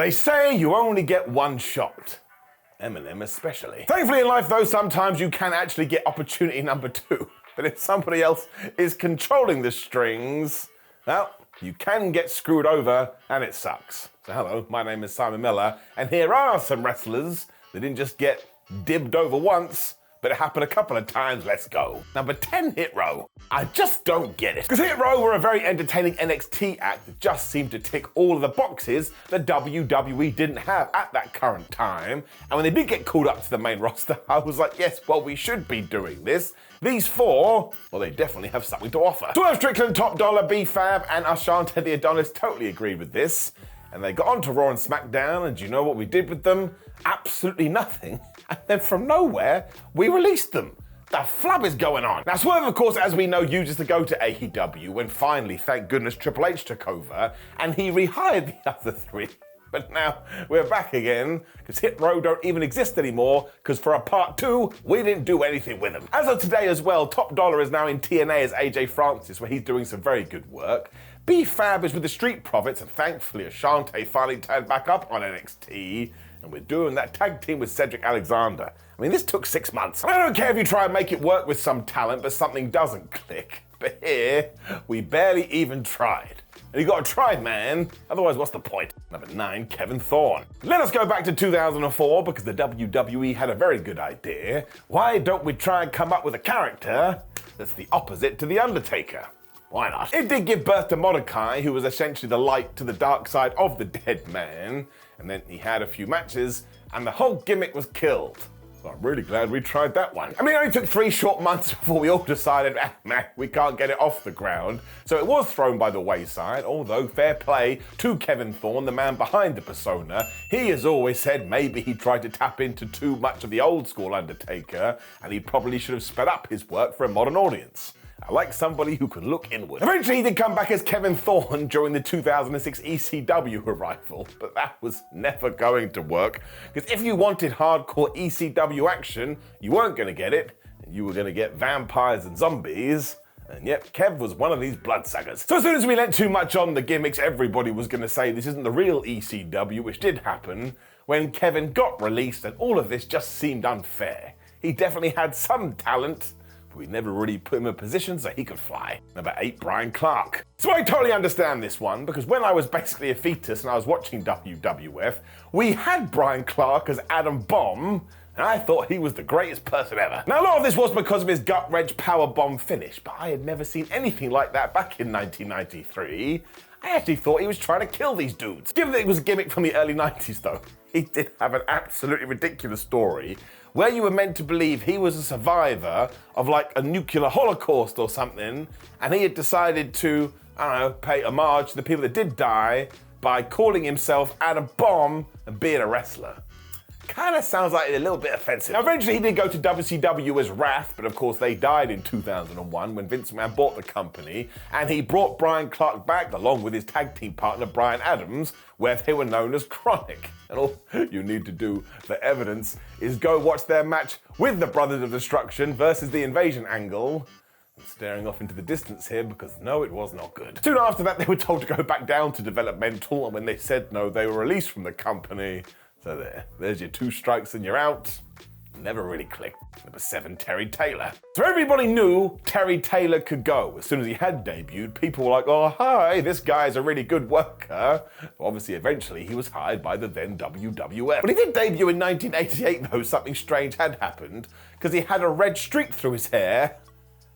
They say you only get one shot. Eminem especially. Thankfully in life though, sometimes you can actually get opportunity number 2. But if somebody else is controlling the strings, well, you can get screwed over and it sucks. So hello, my name is Simon Miller, and here are some wrestlers that didn't just get dibbed over once, but it happened a couple of times. Let's go. Number 10, Hit Row. I just don't get it. Because Hit Row were a very entertaining NXT act that just seemed to tick all of the boxes that WWE didn't have at that current time. And when they did get called up to the main roster, I was like, yes, well, we should be doing this. These 4, well, they definitely have something to offer. Swerve Strickland, Top Dollar, B-Fab, and Ashante the Adonis totally agreed with this. And they got onto Raw and SmackDown, and do you know what we did with them? Absolutely nothing. And then from nowhere, we released them. The flub is going on. Now Swerve, of course, as we know, uses to go to AEW when finally, thank goodness, Triple H took over, and he rehired the other 3. But now we're back again, because Hit Row don't even exist anymore, because for a part 2, we didn't do anything with them. As of today as well, Top Dollar is now in TNA as AJ Francis, where he's doing some very good work. B-Fab is with the Street Profits, and thankfully Ashante finally turned back up on NXT, and we're doing that tag team with Cedric Alexander. I mean, this took 6 months. I don't care if you try and make it work with some talent, but something doesn't click. But here, we barely even tried. And you gotta try, man. Otherwise, what's the point? Number 9, Kevin Thorn. Let us go back to 2004 because the WWE had a very good idea. Why don't we try and come up with a character that's the opposite to The Undertaker? Why not? It did give birth to Mordecai, who was essentially the light to the dark side of the dead man. And then he had a few matches, and the whole gimmick was killed. Well, I'm really glad we tried that one. I mean, it only took 3 short months before we all decided, man, we can't get it off the ground. So it was thrown by the wayside, although fair play to Kevin Thorn, the man behind the persona. He has always said maybe he tried to tap into too much of the old school Undertaker, and he probably should have sped up his work for a modern audience. I like somebody who can look inward. Eventually he did come back as Kevin Thorn during the 2006 ECW arrival, but that was never going to work, because if you wanted hardcore ECW action, you weren't going to get it, and you were going to get vampires and zombies. And yep, Kev was one of these bloodsuckers. So as soon as we let too much on the gimmicks, everybody was going to say this isn't the real ECW, which did happen when Kevin got released, and all of this just seemed unfair. He definitely had some talent, but we never really put him in a position so he could fly. Number 8, Brian Clark. So I totally understand this one, because when I was basically a fetus and I was watching WWF, we had Brian Clark as Adam Bomb, and I thought he was the greatest person ever. Now a lot of this was because of his gut-wrench powerbomb finish, but I had never seen anything like that back in 1993. I actually thought he was trying to kill these dudes. Given that it was a gimmick from the early 90s though, he did have an absolutely ridiculous story where you were meant to believe he was a survivor of like a nuclear holocaust or something, and he had decided to, I don't know, pay homage to the people that did die by calling himself Adam Bomb and being a wrestler. Kind of sounds like a little bit offensive. Now eventually he did go to WCW as Wrath, but of course they died in 2001 when Vince McMahon bought the company, and he brought Brian Clark back along with his tag team partner Brian Adams, where they were known as Chronic. And all you need to do for evidence is go watch their match with the Brothers of Destruction versus the Invasion angle. I'm staring off into the distance here because no, it was not good. Soon after that they were told to go back down to developmental, and when they said no, they were released from the company. So there's your 2 strikes and you're out. Never really clicked. Number 7, Terry Taylor. So everybody knew Terry Taylor could go. As soon as he had debuted, people were like, oh, hi, this guy's a really good worker. Obviously, eventually, he was hired by the then WWF. When he did debut in 1988, though, something strange had happened, because he had a red streak through his hair,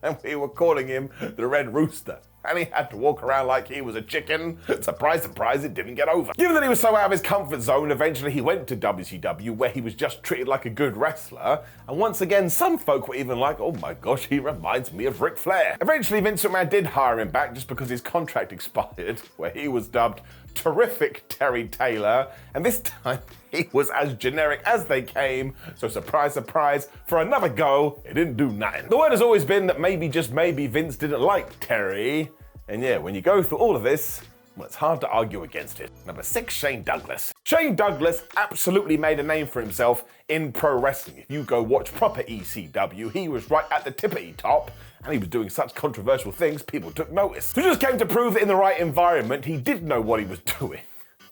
and we were calling him the Red Rooster. And he had to walk around like he was a chicken. Surprise, surprise, it didn't get over. Given that he was so out of his comfort zone, eventually he went to WCW, where he was just treated like a good wrestler. And once again, some folk were even like, oh my gosh, he reminds me of Ric Flair. Eventually, Vince McMahon did hire him back just because his contract expired, where he was dubbed Terrific Terry Taylor. And this time, he was as generic as they came, so surprise, surprise, for another go, it didn't do nothing. The word has always been that maybe, just maybe, Vince didn't like Terry. And yeah, when you go through all of this, well, it's hard to argue against it. Number 6, Shane Douglas. Shane Douglas absolutely made a name for himself in pro wrestling. If you go watch proper ECW, he was right at the tippity top, and he was doing such controversial things, people took notice. So just came to prove that in the right environment, he did know what he was doing.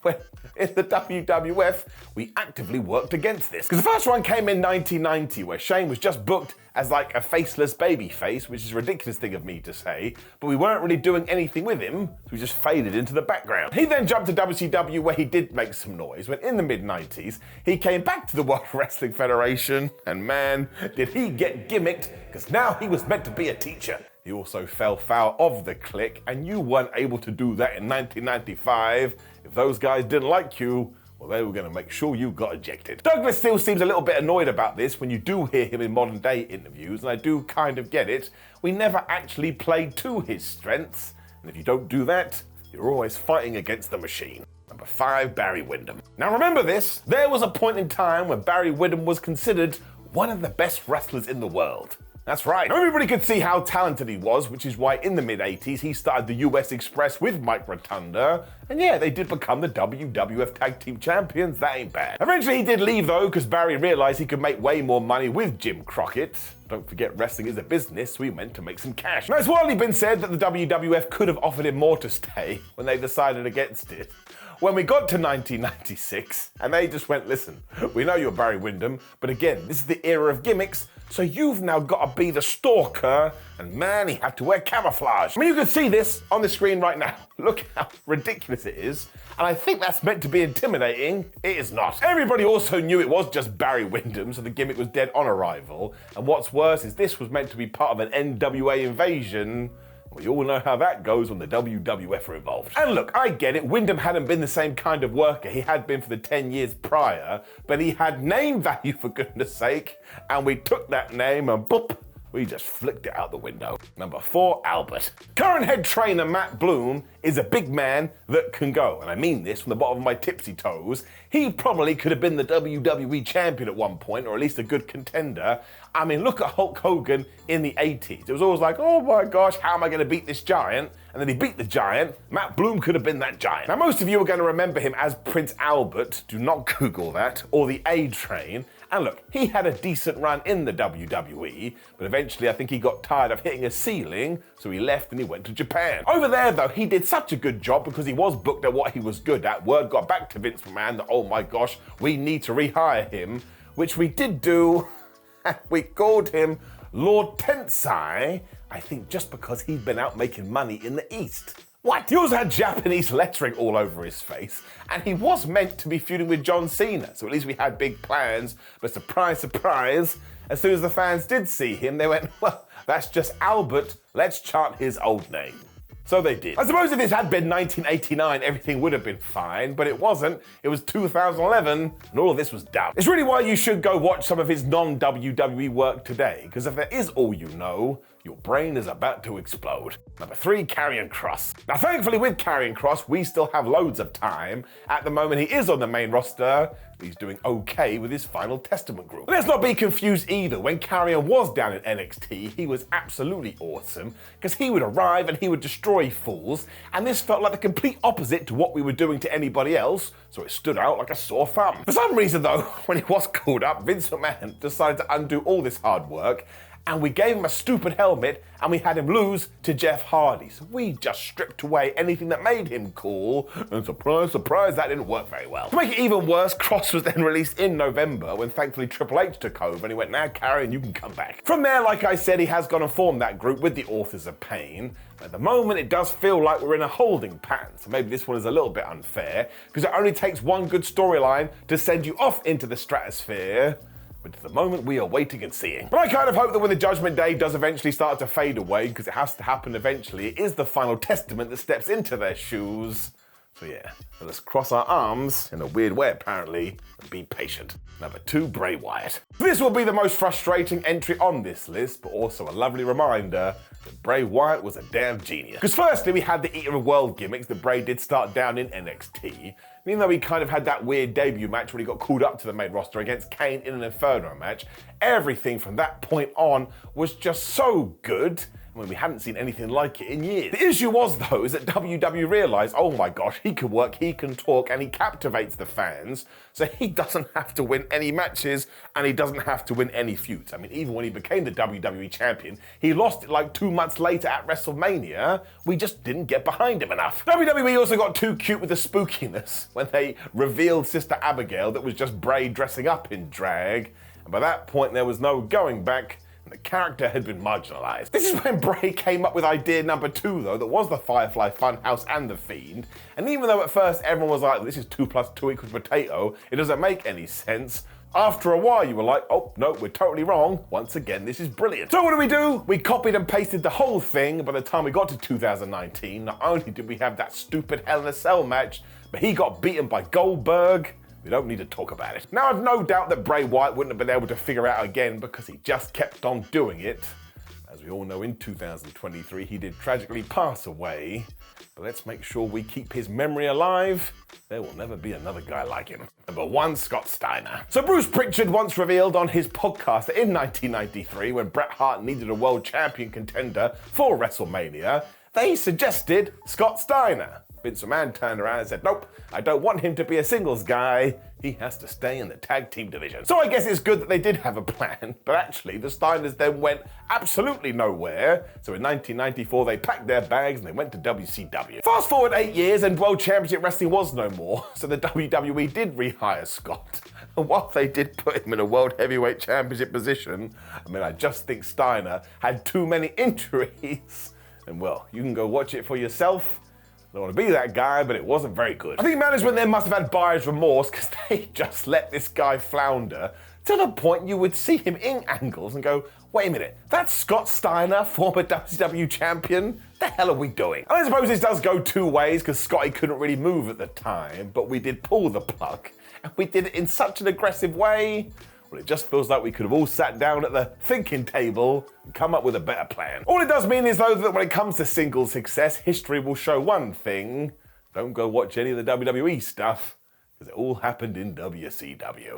when in the WWF, we actively worked against this. Because the first one came in 1990, where Shane was just booked as like a faceless baby face, which is a ridiculous thing of me to say, but we weren't really doing anything with him, so we just faded into the background. He then jumped to WCW, where he did make some noise, when in the mid-90s, he came back to the World Wrestling Federation, and man, did he get gimmicked, because now he was meant to be a teacher. He also fell foul of the Clique, and you weren't able to do that in 1995. If those guys didn't like you, well, they were going to make sure you got ejected. Douglas still seems a little bit annoyed about this when you do hear him in modern day interviews, and I do kind of get it. We never actually played to his strengths, and if you don't do that, you're always fighting against the machine. Number 5, Barry Windam. Now remember this, there was a point in time when Barry Windam was considered one of the best wrestlers in the world. That's right. Everybody could see how talented he was, which is why in the mid-80s he started the US Express with Mike Rotunda, and yeah, they did become the WWF Tag Team Champions. That ain't bad. Eventually he did leave though, because Barry realized he could make way more money with Jim Crockett. Don't forget, wrestling is a business, so he meant to make some cash. Now, it's widely been said that the WWF could have offered him more to stay when they decided against it. When we got to 1996, and they just went, listen, we know you're Barry Windam, but again, this is the era of gimmicks, so you've now got to be the stalker, and man, he had to wear camouflage. I mean, you can see this on the screen right now. Look how ridiculous it is, and I think that's meant to be intimidating. It is not. Everybody also knew it was just Barry Windam, so the gimmick was dead on arrival, and what's worse is this was meant to be part of an NWA invasion. We all know how that goes when the WWF are involved. And look, I get it, Windam hadn't been the same kind of worker he had been for the 10 years prior, but he had name value for goodness sake, and we took that name and boop, we just flicked it out the window. Number 4, Albert. Current head trainer Matt Bloom is a big man that can go, and I mean this from the bottom of my tipsy toes. He probably could have been the WWE champion at one point, or at least a good contender. I mean, look at Hulk Hogan in the 80s. It was always like, oh my gosh, how am I going to beat this giant? And then he beat the giant. Matt Bloom could have been that giant. Now, most of you are going to remember him as Prince Albert. Do not Google that. Or the A-Train. And look, he had a decent run in the WWE, but eventually I think he got tired of hitting a ceiling, so he left and he went to Japan. Over there, though, he did such a good job because he was booked at what he was good at. Word got back to Vince McMahon that, oh my gosh, we need to rehire him, which we did do. We called him Lord Tensai, I think just because he'd been out making money in the East. What? He also had Japanese lettering all over his face, and he was meant to be feuding with John Cena, so at least we had big plans, but surprise, surprise, as soon as the fans did see him, they went, well, that's just Albert, let's chant his old name. So they did. I suppose if this had been 1989, everything would have been fine, but it wasn't. It was 2011, and all of this was dumb. It's really why you should go watch some of his non-WWE work today, because if that is all you know, your brain is about to explode. Number 3, Karrion Kross. Now, thankfully, with Karrion Kross, we still have loads of time. At the moment, he is on the main roster. He's doing okay with his Final Testament group. Let's not be confused either. When Karrion was down in NXT, he was absolutely awesome, because he would arrive and he would destroy fools, and this felt like the complete opposite to what we were doing to anybody else, so it stood out like a sore thumb. For some reason, though, when he was called up, Vince McMahon decided to undo all this hard work, and we gave him a stupid helmet, and we had him lose to Jeff Hardy. So we just stripped away anything that made him cool, and surprise, surprise, that didn't work very well. To make it even worse, Kross was then released in November, when thankfully Triple H took over, and he went, now Karrion, you can come back. From there, like I said, he has gone and formed that group with the Authors of Pain. At the moment, it does feel like we're in a holding pattern, so maybe this one is a little bit unfair, because it only takes one good storyline to send you off into the stratosphere. But at the moment, we are waiting and seeing. But I kind of hope that when the Judgment Day does eventually start to fade away, because it has to happen eventually, it is the Final Testament that steps into their shoes. So yeah, so let's cross our arms, in a weird way apparently, and be patient. Number 2, Bray Wyatt. This will be the most frustrating entry on this list, but also a lovely reminder that Bray Wyatt was a damn genius. Because firstly, we had the Eater of World gimmicks that Bray did start down in NXT. And even though he kind of had that weird debut match when he got called up to the main roster against Kane in an Inferno match, everything from that point on was just so good. I mean, we hadn't seen anything like it in years. The issue was, though, is that WWE realised, oh my gosh, he can work, he can talk, and he captivates the fans, so he doesn't have to win any matches, and he doesn't have to win any feuds. I mean, even when he became the WWE champion, he lost it like 2 months later at WrestleMania. We just didn't get behind him enough. WWE also got too cute with the spookiness when they revealed Sister Abigail that was just Bray dressing up in drag, and by that point there was no going back. The character had been marginalised. This is when Bray came up with idea number 2, though, that was the Firefly Funhouse and the Fiend. And even though at first everyone was like, this is 2 + 2 = potato, it doesn't make any sense, after a while you were like, oh no, we're totally wrong. Once again, this is brilliant. So what do? We copied and pasted the whole thing. By the time we got to 2019, not only did we have that stupid Hell in a Cell match, but he got beaten by Goldberg. We don't need to talk about it. Now, I've no doubt that Bray Wyatt wouldn't have been able to figure out again because he just kept on doing it. As we all know, in 2023, he did tragically pass away. But let's make sure we keep his memory alive. There will never be another guy like him. Number 1, Scott Steiner. So Bruce Pritchard once revealed on his podcast that in 1993, when Bret Hart needed a world champion contender for WrestleMania, they suggested Scott Steiner. Vince McMahon turned around and said, nope, I don't want him to be a singles guy. He has to stay in the tag team division. So I guess it's good that they did have a plan, but actually the Steiners then went absolutely nowhere. So in 1994, they packed their bags and they went to WCW. Fast forward 8 years and World Championship Wrestling was no more, so the WWE did rehire Scott. And while they did put him in a World Heavyweight Championship position, I mean, I just think Steiner had too many injuries. And well, you can go watch it for yourself. I don't want to be that guy, but it wasn't very good. I think management then must have had buyer's remorse because they just let this guy flounder to the point you would see him in angles and go, wait a minute, that's Scott Steiner, former WCW champion? The hell are we doing? And I suppose this does go 2 ways because Scotty couldn't really move at the time, but we did pull the plug and we did it in such an aggressive way. Well, it just feels like we could have all sat down at the thinking table and come up with a better plan. All it does mean is, though, that when it comes to singles success, history will show one thing. Don't go watch any of the WWE stuff, because it all happened in WCW.